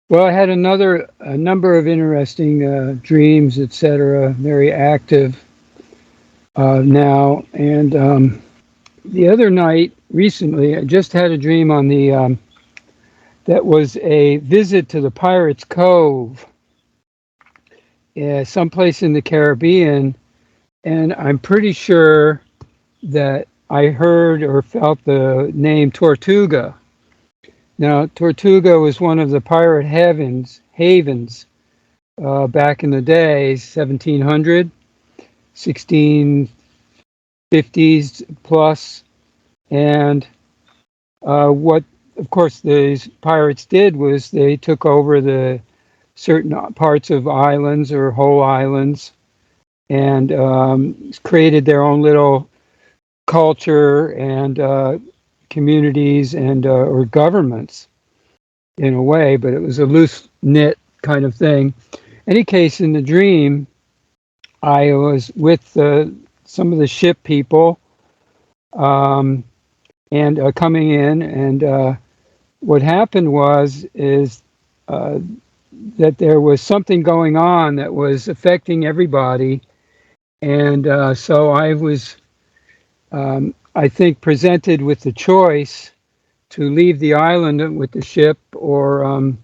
Well, I had a number of interesting dreams, etc. Very active now, and the other night, recently, I just had a dream on the that was a visit to the Pirates Cove, someplace in the Caribbean, and I'm pretty sure that I heard or felt the name Tortuga. Now, Tortuga was one of the pirate havens back in the day, 1700, 1650s plus, and what, of course, these pirates did was they took over the certain parts of islands or whole islands and created their own little culture and communities and or governments in a way, but it was a loose knit kind of thing. Any case, in the dream, I was with some of the ship people and coming in, and what happened is that there was something going on that was affecting everybody, and so I was, I think, presented with the choice to leave the island with the ship or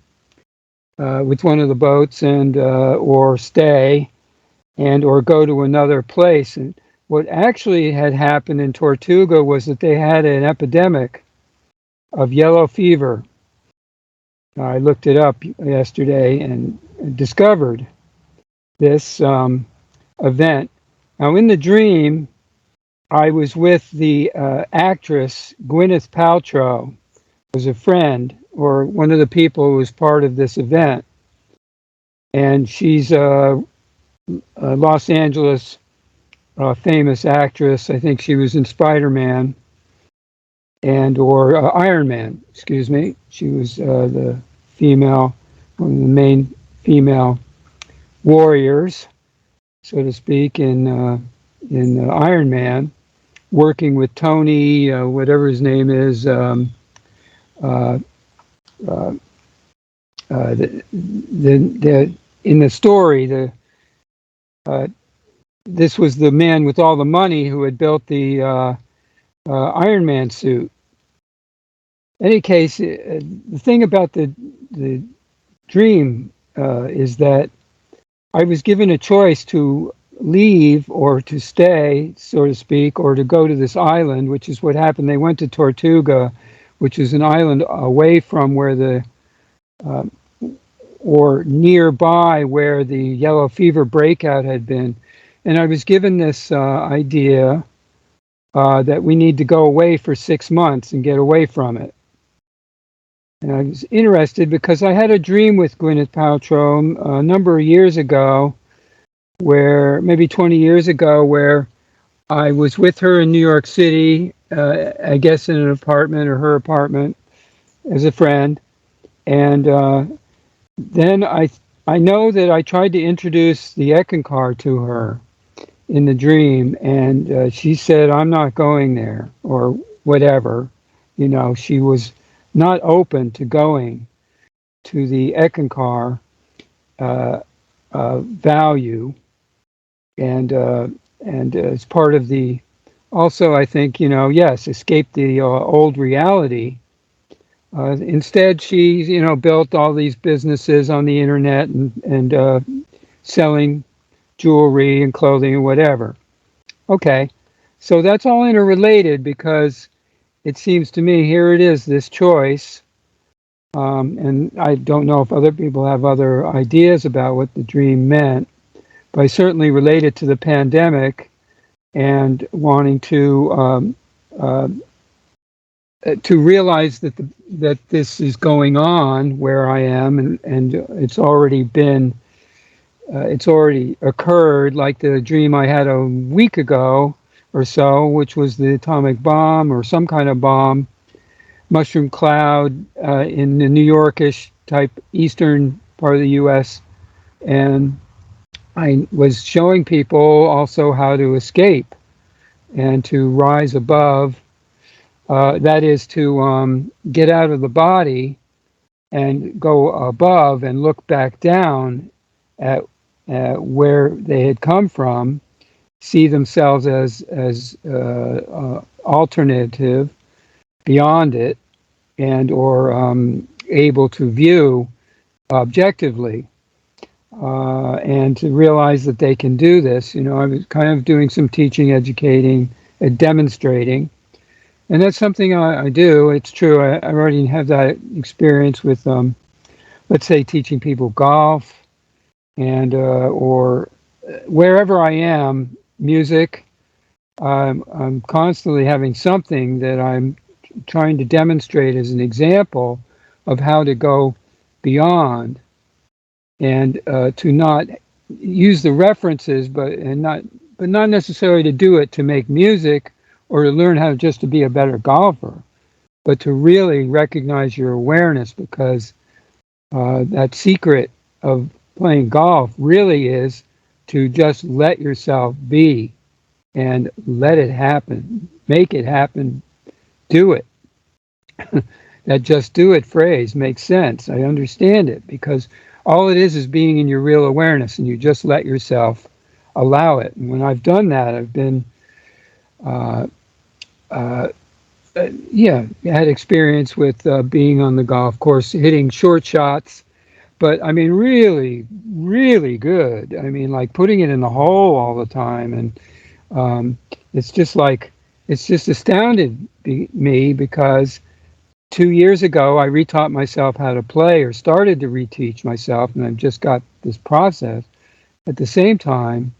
with one of the boats and or stay and or go to another place. And what actually had happened in Tortuga was that they had an epidemic of yellow fever. I looked it up yesterday and discovered this event. Now, in the dream, I was with the actress Gwyneth Paltrow, was a friend or one of the people who was part of this event, and she's a Los Angeles famous actress. I think she was in Spider-Man and or Iron Man. Excuse me. She was the female, one of the main female warriors, so to speak, in Iron Man, working with Tony, whatever his name is. In the story, this was the man with all the money who had built the Iron Man suit. In any case, the thing about the dream is that I was given a choice to leave or to stay, so to speak, or to go to this island, which is what happened. They went to Tortuga, which is an island away from where the or nearby where the yellow fever breakout had been. And I was given this idea that we need to go away for 6 months and get away from it. And I was interested because I had a dream with Gwyneth Paltrow a number of years ago, where maybe 20 years ago, where I was with her in New York City, I guess in an apartment or her apartment as a friend. And then I know that I tried to introduce the Eckankar to her in the dream, and she said, I'm not going there, or whatever. You know, she was not open to going to the Eckankar value, and as part of the, also I think, you know, yes, escape the old reality. Instead, she, you know, built all these businesses on the internet and selling jewelry and clothing and whatever. Okay, so that's all interrelated because it seems to me here it is, this choice. And I don't know if other people have other ideas about what the dream meant, but I certainly relate it to the pandemic and wanting to realize that that this is going on where I am, and it's already been, it's already occurred, like the dream I had a week ago or so, which was the atomic bomb or some kind of bomb, mushroom cloud in the New Yorkish type eastern part of the U.S. And I was showing people also how to escape and to rise above. That is to get out of the body and go above and look back down at where they had come from, see themselves as alternative beyond it, and or able to view objectively, and to realize that they can do this. You know, I was kind of doing some teaching, educating, and demonstrating, and that's something I do. It's true. I already have that experience with, let's say, teaching people golf, and or wherever I am, music. I'm constantly having something that I'm trying to demonstrate as an example of how to go beyond, and to not use the references, but not necessarily to do it to make music or to learn how just to be a better golfer, but to really recognize your awareness, because that secret of playing golf really is to just let yourself be and let it happen, make it happen, do it. That just do it phrase makes sense. I understand it, because all it is being in your real awareness, and you just let yourself allow it. And when I've done that, I've been, had experience with being on the golf course, hitting short shots, but I mean, really, really good. I mean, like putting it in the hole all the time. And it's just astounded me, because 2 years ago, I retaught myself how to play, or started to reteach myself, and I've just got this process. At the same time,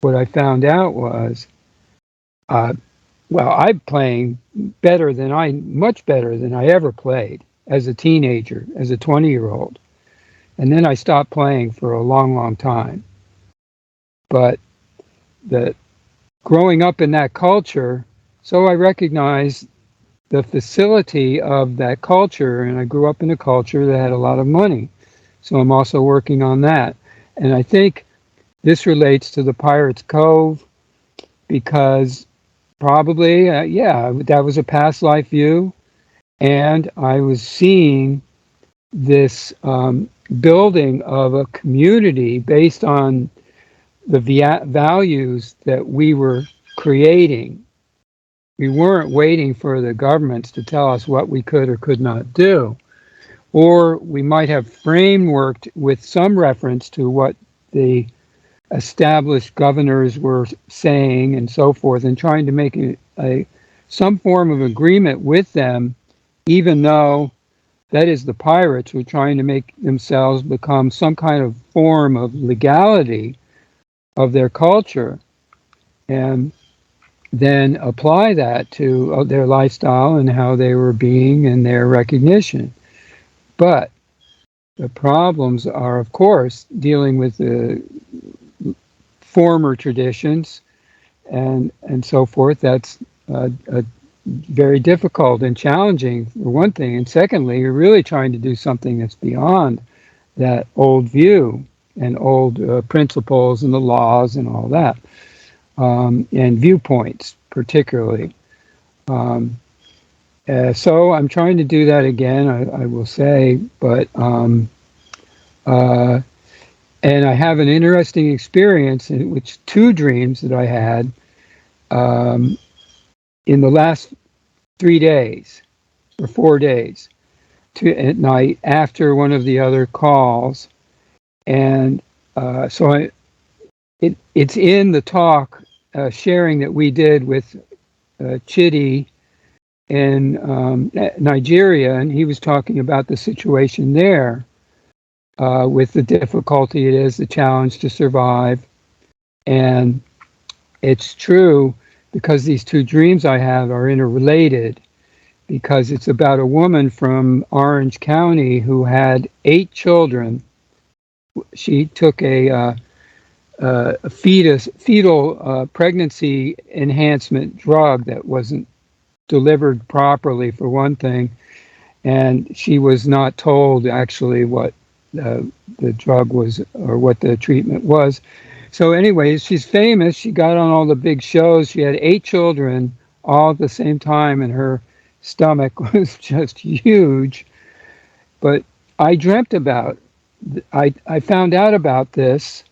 what I found out was, I'm playing much better than I ever played as a teenager, as a 20-year-old. And then I stopped playing for a long, long time. But growing up in that culture, so I recognized the facility of that culture, and I grew up in a culture that had a lot of money. So I'm also working on that. And I think this relates to the Pirates Cove, because probably, that was a past life view. And I was seeing this building of a community based on the values that we were creating. We weren't waiting for the governments to tell us what we could or could not do. Or we might have frameworked with some reference to what the established governors were saying and so forth, and trying to make some form of agreement with them, even though that is the pirates were trying to make themselves become some kind of form of legality of their culture, and then apply that to their lifestyle and how they were being and their recognition. But the problems are, of course, dealing with the former traditions and so forth. That's very difficult and challenging, for one thing. And secondly, you're really trying to do something that's beyond that old view and old principles and the laws and all that. And viewpoints, particularly. So I'm trying to do that again, I will say, but and I have an interesting experience in which 2 dreams that I had in the last 3 days or 4 days at night after one of the other calls. And so it's in the talk sharing that we did with Chidi in Nigeria, and he was talking about the situation there with the difficulty it is, the challenge to survive. And it's true, because these 2 dreams I have are interrelated, because it's about a woman from Orange County who had 8 children. She took a fetal pregnancy enhancement drug that wasn't delivered properly, for one thing, and she was not told actually what the drug was or what the treatment was. So anyways, she's famous. She got on all the big shows. She had 8 children all at the same time, and her stomach was just huge. But I dreamt about, I found out about this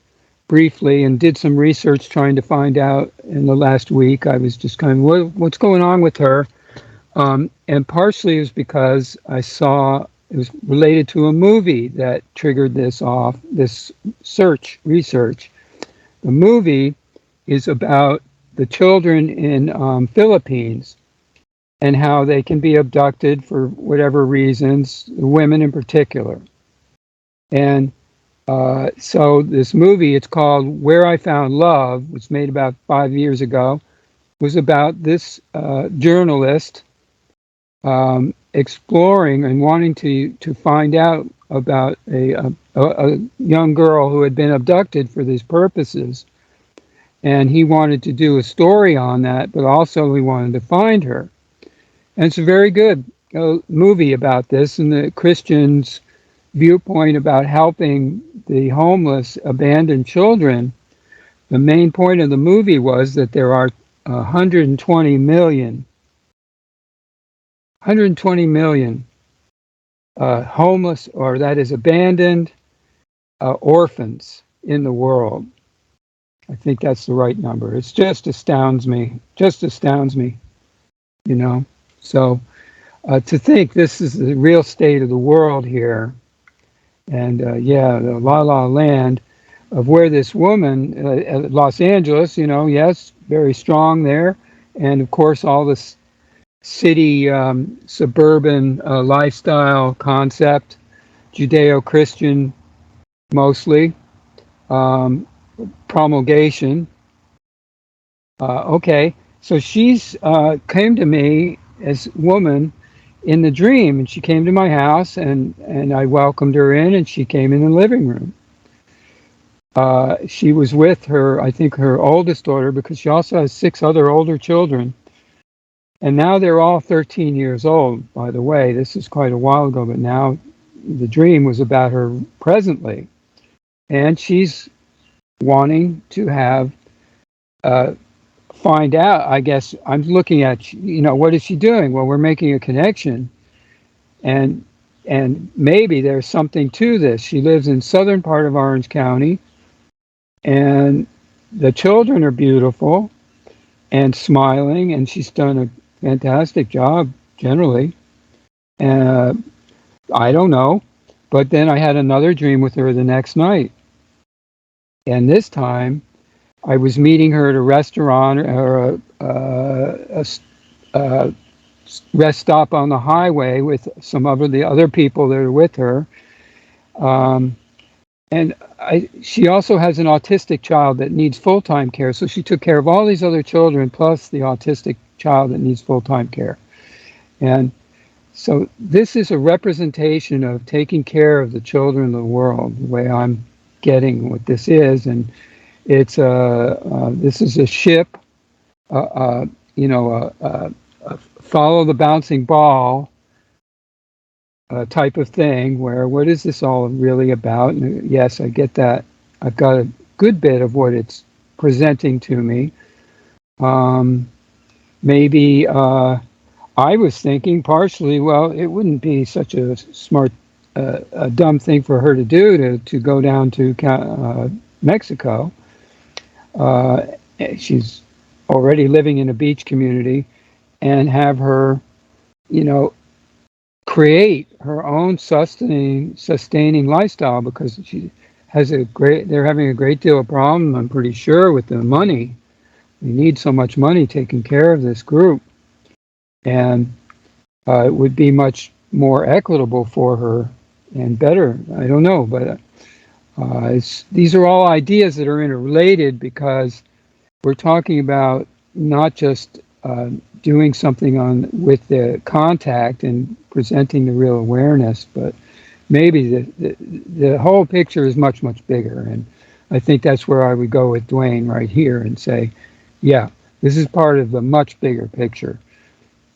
briefly and did some research trying to find out in the last week. I was just kind of, what's going on with her? And partially it was because I saw it was related to a movie that triggered this off, this research. The movie is about the children in Philippines and how they can be abducted for whatever reasons, women in particular. And so this movie, it's called Where I Found Love, was made about 5 years ago, was about this journalist exploring and wanting to find out about a young girl who had been abducted for these purposes. And he wanted to do a story on that, but also he wanted to find her. And it's a very good movie about this and the Christians' viewpoint about helping the homeless, abandoned children. The main point of the movie was that there are 120 million homeless, or that is abandoned, orphans in the world. I think that's the right number. It just astounds me, you know. So to think this is the real state of the world here, and yeah, the La La Land of where this woman, Los Angeles, you know, yes, very strong there, and of course all this city suburban lifestyle concept, Judeo-Christian mostly, promulgation. Okay, so she's came to me as woman in the dream, and she came to my house, and I welcomed her in, and she came in the living room. She was with her, I think, her oldest daughter, because she also has 6 other older children. And now they're all 13 years old, by the way. This is quite a while ago, but now the dream was about her presently. And she's wanting to have, find out, I guess, I'm looking at, you know, what is she doing? Well, we're making a connection. And maybe there's something to this. She lives in southern part of Orange County, and the children are beautiful and smiling, and she's done a fantastic job generally. I don't know, but then I had another dream with her the next night, and this time I was meeting her at a restaurant or a rest stop on the highway with some of the other people that are with her. And she also has an autistic child that needs full-time care. So she took care of all these other children plus the autistic child that needs full-time care. And so this is a representation of taking care of the children of the world, the way I'm getting what this is. And it's this is a ship, you know, follow the bouncing ball type of thing, where what is this all really about? And yes, I get that. I've got a good bit of what it's presenting to me. Maybe I was thinking partially, well, it wouldn't be such a smart, a dumb thing for her to do to go down to Mexico. She's already living in a beach community, and have her, you know, create her own sustaining lifestyle, because she has they're having a great deal of problem, I'm pretty sure, with the money. We need so much money taking care of this group, and it would be much more equitable for her and better. I don't know, but these are all ideas that are interrelated, because we're talking about not just doing something with the contact and presenting the real awareness, but maybe the whole picture is much, much bigger. And I think that's where I would go with Duane right here and say, yeah, this is part of the much bigger picture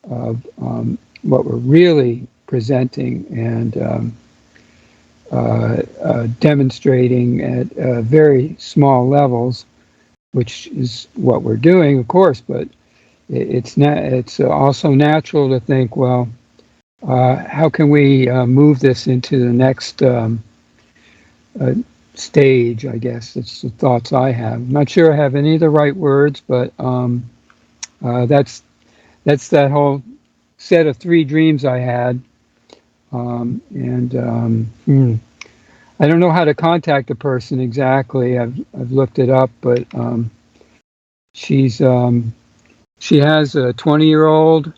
of what we're really presenting and demonstrating at very small levels, which is what we're doing, of course, but it's also natural to think, well, how can we move this into the next stage, I guess. It's the thoughts I have. I'm not sure I have any of the right words, but that's that whole set of 3 dreams I had. I don't know how to contact the person exactly. I've looked it up, but she has a 20-year-old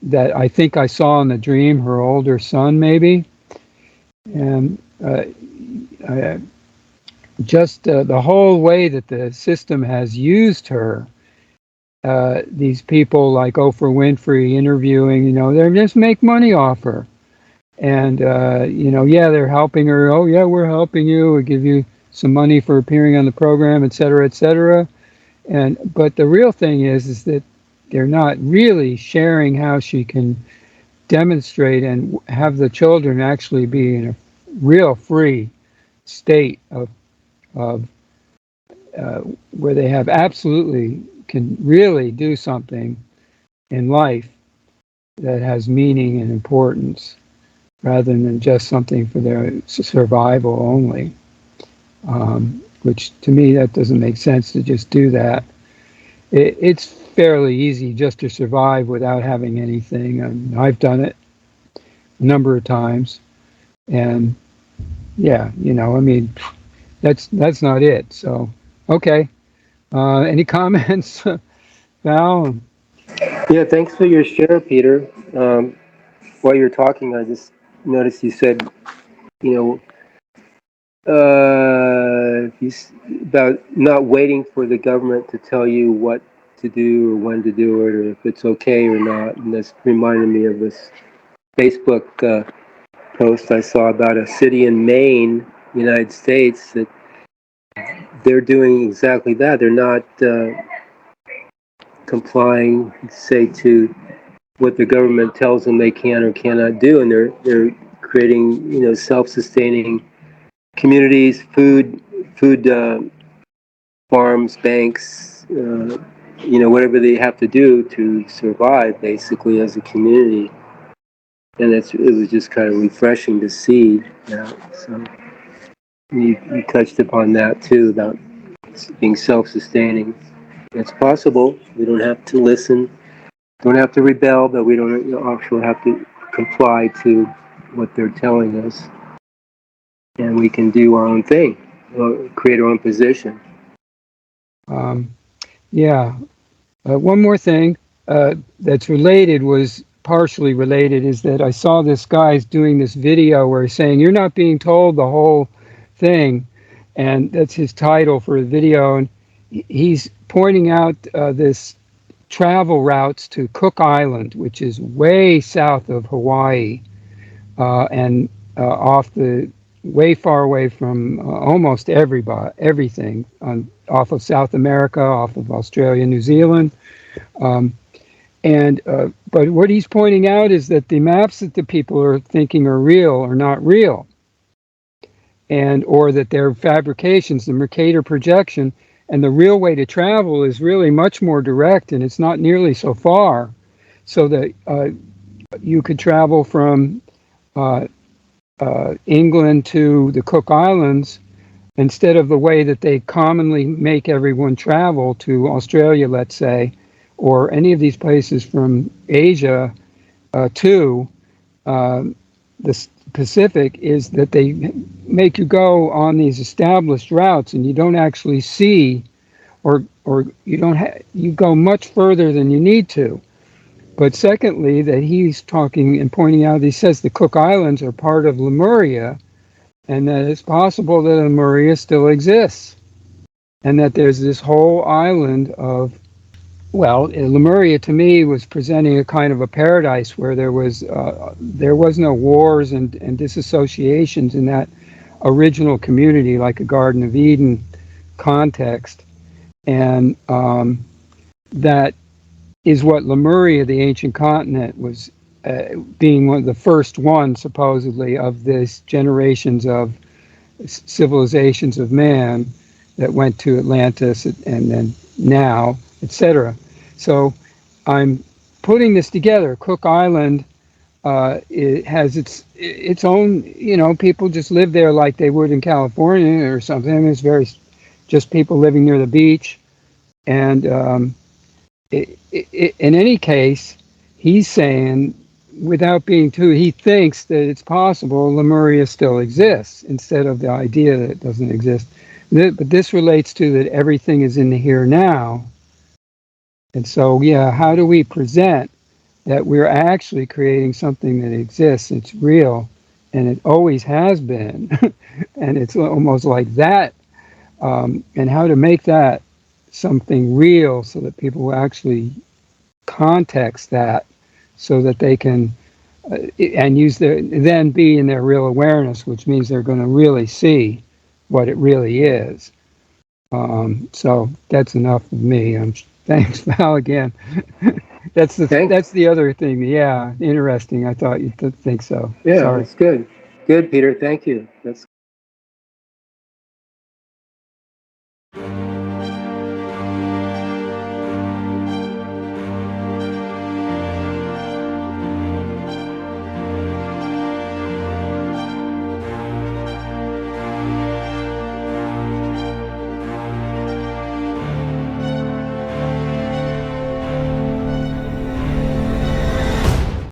that I think I saw in the dream, her older son maybe, and just the whole way that the system has used her. These people like Oprah Winfrey interviewing, they just make money off her. And, yeah, they're helping her. Oh, yeah, we're helping you. We give you some money for appearing on the program, et cetera, et cetera. But the real thing is that they're not really sharing how she can demonstrate and have the children actually be in a real free state of where they have absolutely can really do something in life that has meaning and importance, rather than just something for their survival only, which to me that doesn't make sense to just do that. It's fairly easy just to survive without having anything. I've done it a number of times, and yeah, that's not it. So, okay. Any comments, Val? Yeah, thanks for your share, Peter. While you're talking, I just noticed you said, about not waiting for the government to tell you what to do or when to do it or if it's okay or not. And this reminded me of this Facebook post I saw about a city in Maine, United States, that they're doing exactly that. They're not complying, say, to what the government tells them they can or cannot do, and they're creating self-sustaining communities, food farms, banks, whatever they have to do to survive, basically, as a community. And it was just kind of refreshing to see that. So you touched upon that too, about being self-sustaining. It's possible. We don't have to listen, don't have to rebel, but we don't also have to comply to what they're telling us. And we can do our own thing, create our own position. Yeah. One more thing that's related, was partially related, is that I saw this guy's doing this video where he's saying, you're not being told the whole thing. And that's his title for the video. And he's pointing out this travel routes to Cook Island, which is way south of Hawaii, and way far away from almost everything off of South America, off of Australia, New Zealand. But what he's pointing out is that the maps that the people are thinking are real are not real, or that they're fabrications, the Mercator projection. And the real way to travel is really much more direct, and it's not nearly so far. So that you could travel from England to the Cook Islands instead of the way that they commonly make everyone travel to Australia, let's say, or any of these places from Asia to the Pacific, is that they make you go on these established routes, and you don't actually see, or you go much further than you need to. But secondly, that he's talking and pointing out, he says the Cook Islands are part of Lemuria, and that it's possible that Lemuria still exists, and that there's this whole island of, Lemuria to me was presenting a kind of a paradise where there was no wars and disassociations in that original community, like a Garden of Eden context. And that is what Lemuria, the ancient continent, was being one of the first ones, supposedly, of these generations of civilizations of man that went to Atlantis and then now, etc. So I'm putting this together. Cook Island it has its own, you know, people just live there like they would in California or something. I mean, it's very just people living near the beach. And in any case, he's saying, without being too, he thinks that it's possible Lemuria still exists instead of the idea that it doesn't exist. But this relates to that everything is in the here now. And so, yeah, how do we present that we're actually creating something that exists, it's real, and it always has been, and it's almost like that, and how to make that something real so that people will actually context that so that they can and use their then be in their real awareness, which means they're going to really see what it really is. So that's enough of me. Thanks, Val, again. That's the other thing. Yeah, interesting. I thought you'd think so. Yeah, Sorry. that's good. Good, Peter. Thank you. That's